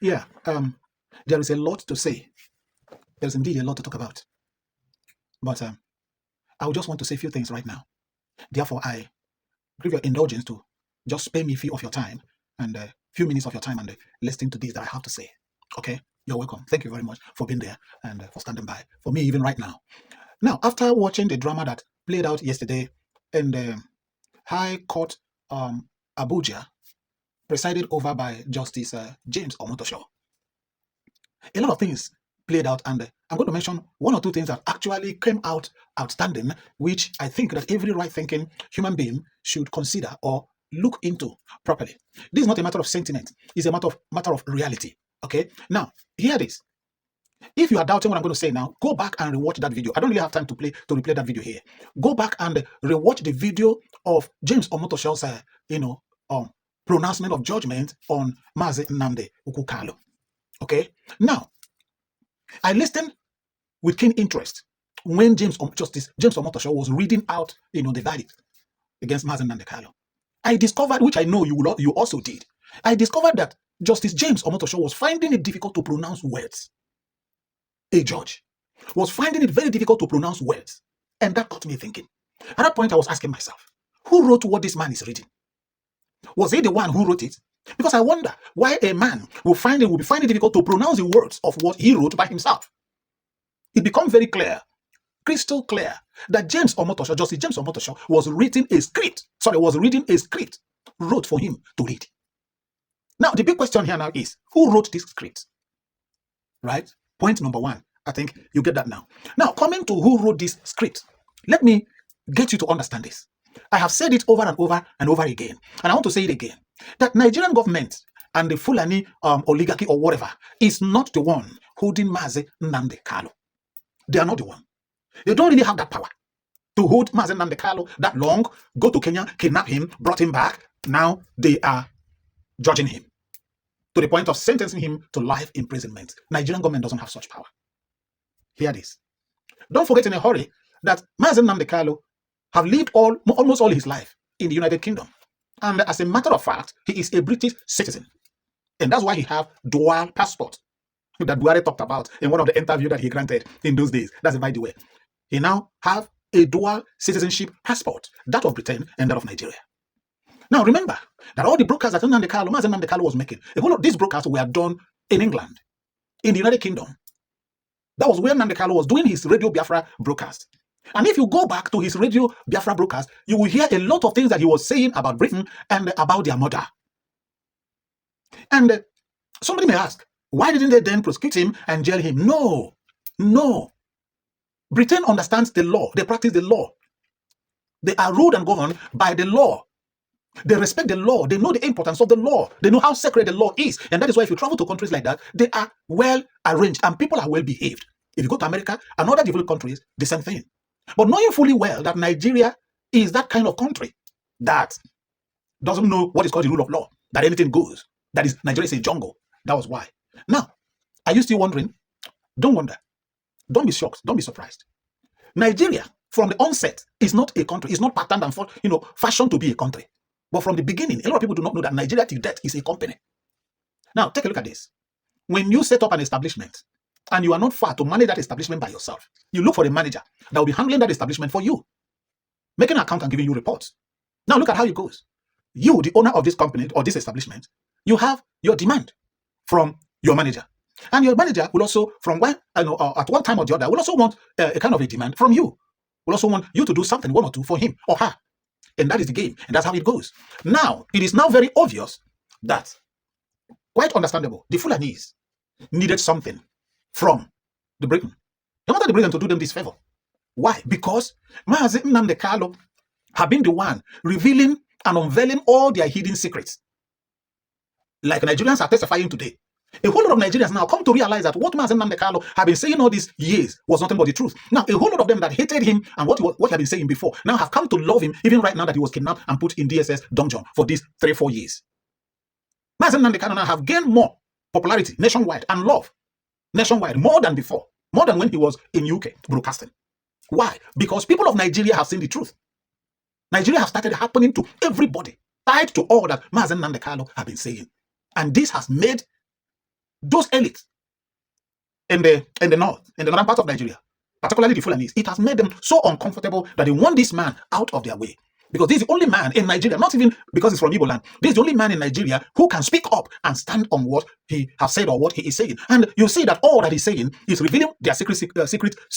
Yeah, there is a lot to say. There's indeed a lot to talk about. But I would just want to say a few things right now. Therefore, I give your indulgence to just spare me a few of your time and a few minutes of your time and listening to this that I have to say. Okay? You're welcome. Thank you very much for being there and for standing by. For me, even right now. Now, after watching the drama that played out yesterday in the High Court, Abuja, presided over by Justice James Omotosho, a lot of things played out, and I'm going to mention one or two things that actually came out outstanding, which I think that every right-thinking human being should consider or look into properly. This is not a matter of sentiment; it's a matter of reality. Okay. Now, hear this. If you are doubting what I'm going to say now, go back and rewatch that video. I don't really have time to replay that video here. Go back and rewatch the video of James Omotosho's, pronouncement of judgment on Mazi Nnamdi Ukukalo. Okay. Now, I listened with keen interest when Justice James Omotosho was reading out, the verdict against Mazi Nnamdi Kanu. I discovered, which I know you also did, I discovered that Justice James Omotosho was finding it difficult to pronounce words. A judge was finding it very difficult to pronounce words. And that got me thinking. At that point, I was asking myself, who wrote what this man is reading? Was he the one who wrote it? Because I wonder why a man will be finding it difficult to pronounce the words of what he wrote by himself. It becomes very clear, crystal clear, that Justice James Omotosho was reading a script, wrote for him to read. Now, the big question here now is, who wrote this script? Right? Point number one. I think you get that now. Now, coming to who wrote this script, let me get you to understand this. I have said it over and over and over again, and I want to say it again, that Nigerian government and the Fulani oligarchy or whatever is not the one holding Mazi Nnamdi Kanu. They are not the one. They don't really have that power to hold Mazi Nnamdi Kanu that long, go to Kenya, kidnap him, brought him back. Now they are judging him to the point of sentencing him to life imprisonment. Nigerian government doesn't have such power. Hear this. Don't forget in a hurry that Mazi Nnamdi Kanu have lived almost all his life in the United Kingdom. And as a matter of fact, he is a British citizen. And that's why he have dual passport that Buhari talked about in one of the interviews that he granted in those days. That's by the way. He now have a dual citizenship passport, that of Britain and that of Nigeria. Now remember that all the broadcasts that Mazi Nnamdi Kanu was making, a whole of these broadcasts were done in England, in the United Kingdom. That was where Nnamdi Kanu was doing his Radio Biafra broadcast. And if you go back to his Radio Biafra broadcast, you will hear a lot of things that he was saying about Britain and about their mother. And somebody may ask, why didn't they then prosecute him and jail him? No. Britain understands the law. They practice the law. They are ruled and governed by the law. They respect the law. They know the importance of the law. They know how sacred the law is. And that is why if you travel to countries like that, they are well arranged and people are well behaved. If you go to America and other developed countries, the same thing. But knowing fully well that Nigeria is that kind of country that doesn't know what is called the rule of law, that anything goes, that is, Nigeria is a jungle. That was why. Now, are you still wondering? Don't wonder. Don't be shocked. Don't be surprised. Nigeria, from the onset, is not a country. It's not patterned and fashioned to be a country. But from the beginning, a lot of people do not know that Nigeria till death is a company. Now, take a look at this. When you set up an establishment, and you are not far to manage that establishment by yourself, you look for a manager that will be handling that establishment for you, making an account and giving you reports. Now look at how it goes. You, the owner of this company or this establishment, you have your demand from your manager. And your manager will also, at one time or the other, will also want a kind of a demand from you. Will also want you to do something, one or two, for him or her. And that is the game. And that's how it goes. Now, it is now very obvious that, quite understandable, the Fulanese needed something from the Britain. They wanted the Britain to do them this favor. Why? Because Mazi Nnamdi Kanu have been the one revealing and unveiling all their hidden secrets. Like Nigerians are testifying today. A whole lot of Nigerians now come to realize that what Mazi Nnamdi Kanu have been saying all these years was nothing but the truth. Now, a whole lot of them that hated him and what he had been saying before now have come to love him, even right now that he was kidnapped and put in DSS dungeon for these 3-4 years. Mazi Nnamdi Kanu now have gained more popularity nationwide and love nationwide more than before, more than when he was in UK broadcasting. Why? Because people of Nigeria have seen the truth. Nigeria has started happening to everybody, tied to all that Mazi Nnamdi Kanu have been saying. And this has made those elites in the northern part of Nigeria, particularly the Fulanis, it has made them so uncomfortable that they want this man out of their way. Because this is the only man in Nigeria, not even because he's from Igbo land, this is the only man in Nigeria who can speak up and stand on what he has said or what he is saying. And you see that all that he's saying is revealing their secrets,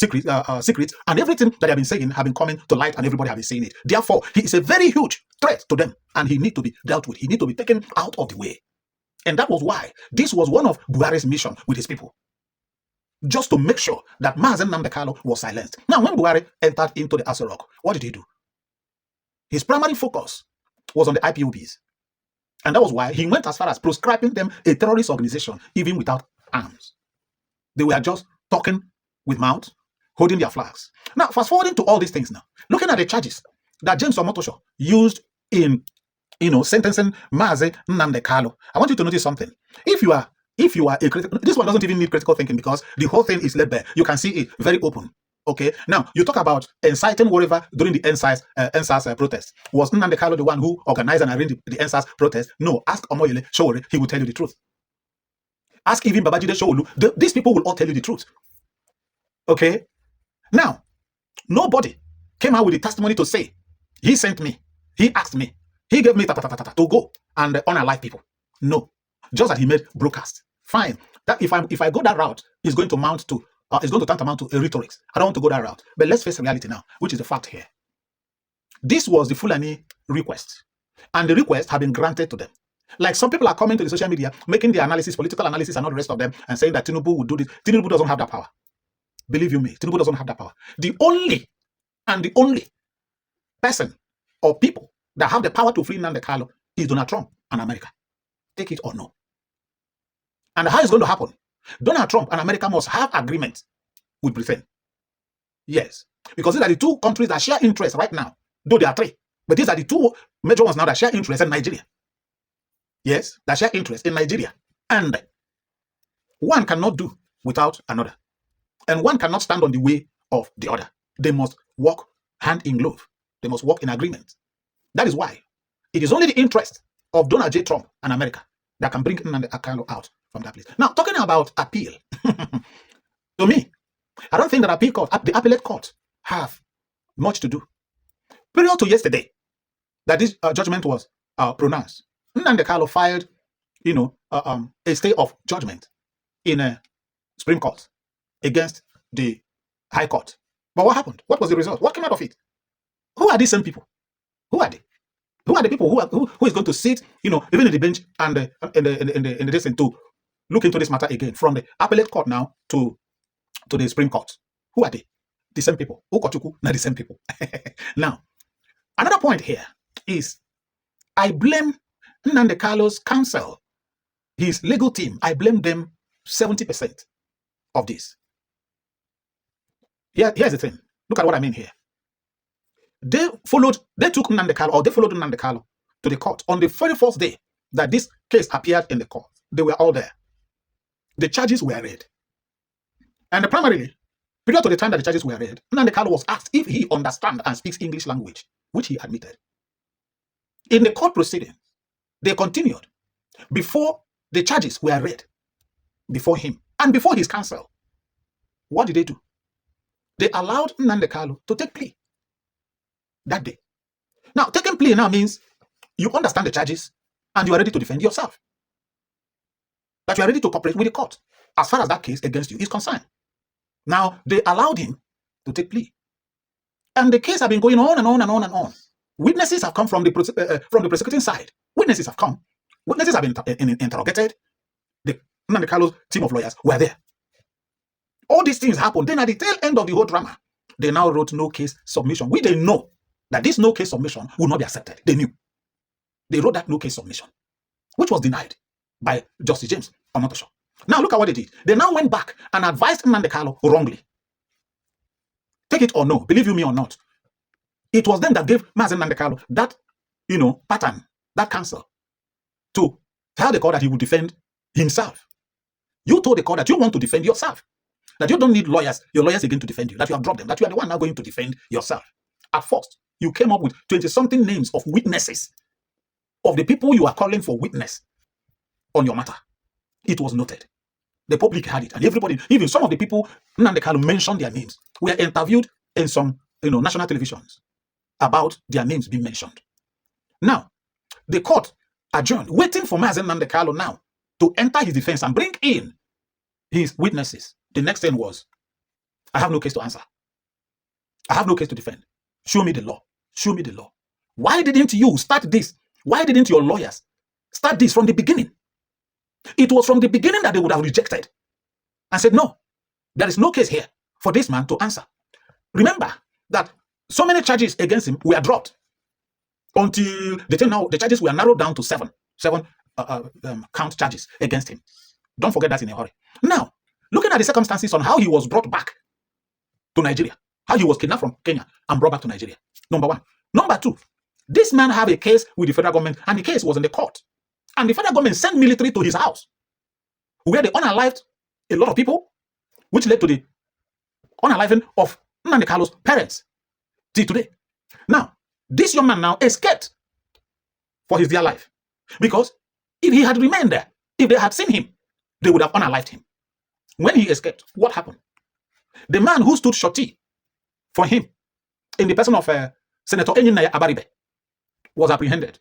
and everything that they have been saying have been coming to light, and everybody have been saying it. Therefore, he is a very huge threat to them, and he needs to be dealt with. He needs to be taken out of the way. And that was why this was one of Buhari's mission with his people, just to make sure that Mazen Nnamdi Kanu was silenced. Now, when Buhari entered into the Aso Rock, what did he do? His primary focus was on the IPOBs. And that was why he went as far as proscribing them a terrorist organization, even without arms. They were just talking with mouth, holding their flags. Now, fast forwarding to all these things now, looking at the charges that James Omotosho used in sentencing Mazen Nnamdi Kanu, I want you to notice something. If you are a critical, this one doesn't even need critical thinking because the whole thing is laid bare. You can see it very open. Okay, now you talk about inciting whatever during the NSAS protest. Was Nnamdi Kanu the one who organized and arranged the NSAS protest? No, ask Omoyele Sowore, he will tell you the truth. Ask even Babajide Sanwo-Olu, these people will all tell you the truth. Okay, now nobody came out with a testimony to say he sent me, he asked me, he gave me to go and unalive people. No, just that he made broadcast. Fine, that if I go that route, it's going to mount to it's going to tantamount to a rhetoric. I don't want to go that route. But let's face reality now, which is the fact here. This was the Fulani request. And the request had been granted to them. Like some people are coming to the social media, making the analysis, political analysis and all the rest of them, and saying that Tinubu would do this. Tinubu doesn't have that power. Believe you me, Tinubu doesn't have that power. The only person or people that have the power to free Nnamdi Kanu is Donald Trump and America. Take it or no. And how it's going to happen? Donald Trump and America must have agreement with Britain. Yes. Because these are the two countries that share interest right now. Though there are three. But these are the two major ones now that share interest in Nigeria. Yes, that share interest in Nigeria. And one cannot do without another. And one cannot stand on the way of the other. They must work hand in glove. They must work in agreement. That is why it is only the interest of Donald J. Trump and America that can bring Nnamdi Kanu out from that place. Now, talking about appeal, to me, I don't think that the appellate court have much to do. Prior to yesterday, that this judgment was pronounced, Nnamdi Kanu filed, a stay of judgment in a Supreme Court against the High Court. But what happened? What was the result? What came out of it? Who are these same people? Who are they? Who are the people who is going to sit, even in the bench and in the distance to look into this matter again from the appellate court now to the Supreme Court? Who are they? The same people. Ukochukwu, not the same people. Now, another point here is I blame Nnamdi Kanu's counsel, his legal team. I blame them 70% of this. Here's the thing. Look at what I mean here. They followed Nnamdi Kanu to the court on the very first day that this case appeared in the court. They were all there. The charges were read. And primarily, prior to the time that the charges were read, Nnamdi Kanu was asked if he understands and speaks English language, which he admitted. In the court proceedings, they continued before the charges were read, before him and before his counsel. What did they do? They allowed Nnamdi Kanu to take plea that day. Now, taking plea now means you understand the charges and you are ready to defend yourself. That you are ready to cooperate with the court as far as that case against you is concerned. Now, they allowed him to take plea. And the case has been going on and on and on and on. Witnesses have come from the prosecuting side. Witnesses have come. Witnesses have been interrogated. The Nnamdi Kanu's team of lawyers were there. All these things happened. Then at the tail end of the whole drama, they now wrote no case submission. We didn't know that this no case submission would not be accepted. They knew. They wrote that no case submission, which was denied by Justice James Omotosho. Now look at what they did. They now went back and advised Nnamdi Kanu wrongly. Take it or no, believe you me or not. It was them that gave Mazen Nnamdi Kanu that, pattern, that counsel, to tell the court that he would defend himself. You told the court that you want to defend yourself. That you don't need lawyers, your lawyers again to defend you, that you have dropped them, that you are the one now going to defend yourself. At first, you came up with 20-something names of witnesses, of the people you are calling for witness on your matter. It was noted. The public had it, and everybody, even some of the people Nnamdi Kanu mentioned their names, were interviewed in some national televisions about their names being mentioned. Now, the court adjourned, waiting for Mazen Nnamdi Kanu now to enter his defense and bring in his witnesses. The next thing was, I have no case to answer. I have no case to defend. Show me the law. Show me the law. Why didn't you start this? Why didn't your lawyers start this from the beginning? It was from the beginning that they would have rejected and said, no, there is no case here for this man to answer. Remember that so many charges against him were dropped until the charges were narrowed down to seven count charges against him. Don't forget that in a hurry. Now, looking at the circumstances on how he was brought back to Nigeria, how he was kidnapped from Kenya and brought back to Nigeria. Number one. Number two, this man had a case with the federal government, and the case was in the court. And the federal government sent military to his house, where they unalived a lot of people, which led to the unaliving of Nnamdi Kanu's parents till today. Now, this young man now escaped for his dear life, because if he had remained there, if they had seen him, they would have unalived him. When he escaped, what happened? The man who stood shorty for him, in the person of Senator Enyinaya Abaribe, was apprehended,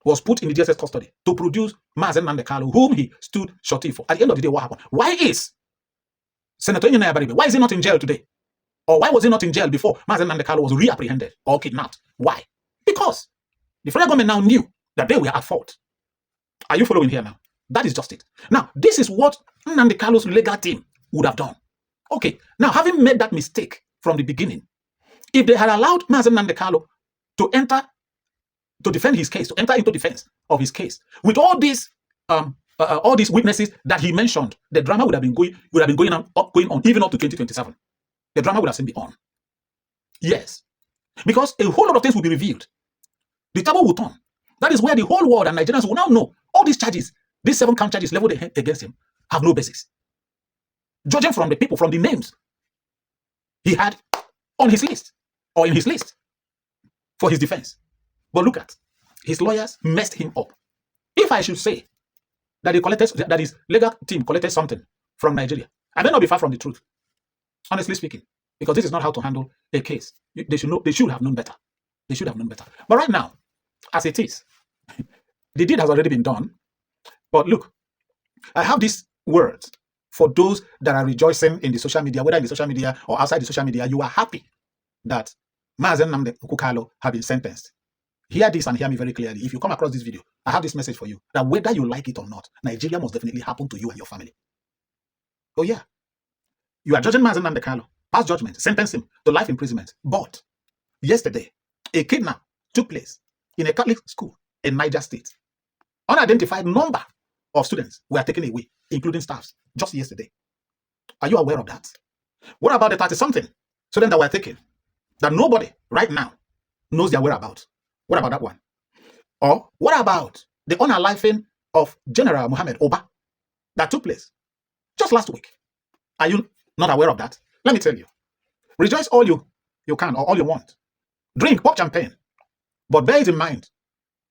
was put in the DSS custody to produce Mazen Nnamdi Kanu, whom he stood shorty for. At the end of the day, what happened? Why is Senator Enyinaya Abaribe, why is he not in jail today? Or why was he not in jail before Mazen Nnamdi Kanu was reapprehended or kidnapped? Why? Because the federal government now knew that they were at fault. Are you following here now? That is just it. Now, this is what Nnamdi Kanu's legal team would have done. Okay, now having made that mistake from the beginning, if they had allowed Mazen Nnamdi Kanu to enter to defend his case, to enter into defense of his case, with all these witnesses that he mentioned, the drama would have been going on even up to 2027. The drama would have still been on. Yes, because a whole lot of things will be revealed. The table will turn. That is where the whole world and Nigerians will now know all these charges, these 7 count charges leveled against him, have no basis. Judging from the people, from the names he had on his list or in his list for his defense. But look at, his lawyers messed him up. If I should say that his legal team collected something from Nigeria, I may not be far from the truth, honestly speaking, because this is not how to handle a case. They should have known better. They should have known better. But right now, as it is, the deed has already been done. But look, I have these words for those that are rejoicing in the social media, whether in the social media or outside the social media. You are happy that Mazen Nnamdi Kanu have been sentenced. Hear this and hear me very clearly. If you come across this video, I have this message for you, that whether you like it or not, Nigeria must definitely happen to you and your family. Oh yeah. You are judging Mazen Nnamdi Kanu, pass judgment, sentence him to life imprisonment. But yesterday, a kidnap took place in a Catholic school in Niger State. Unidentified number of students were taken away, including staffs, just yesterday. Are you aware of that? What about the 30-something students that were taken, that nobody right now knows their whereabouts? What about that one? Or what about the unaliving of General Muhammad Oba that took place just last week? Are you not aware of that? Let me tell you. Rejoice all you can or all you want. Drink, pop champagne. But bear it in mind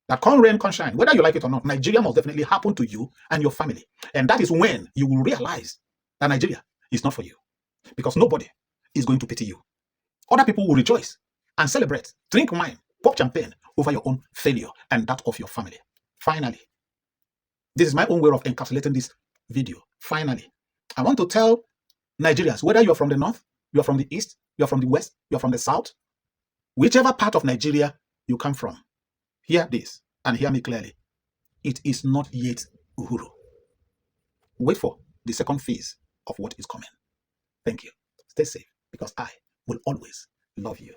that come rain, come shine, whether you like it or not, Nigeria must definitely happen to you and your family. And that is when you will realize that Nigeria is not for you. Because nobody is going to pity you. Other people will rejoice and celebrate, drink wine, pop champagne over your own failure and that of your family. Finally, this is my own way of encapsulating this video. Finally, I want to tell Nigerians, whether you're from the north, you're from the east, you're from the west, you're from the south, whichever part of Nigeria you come from, hear this and hear me clearly. It is not yet Uhuru. Wait for the second phase of what is coming. Thank you. Stay safe, because I will always love you.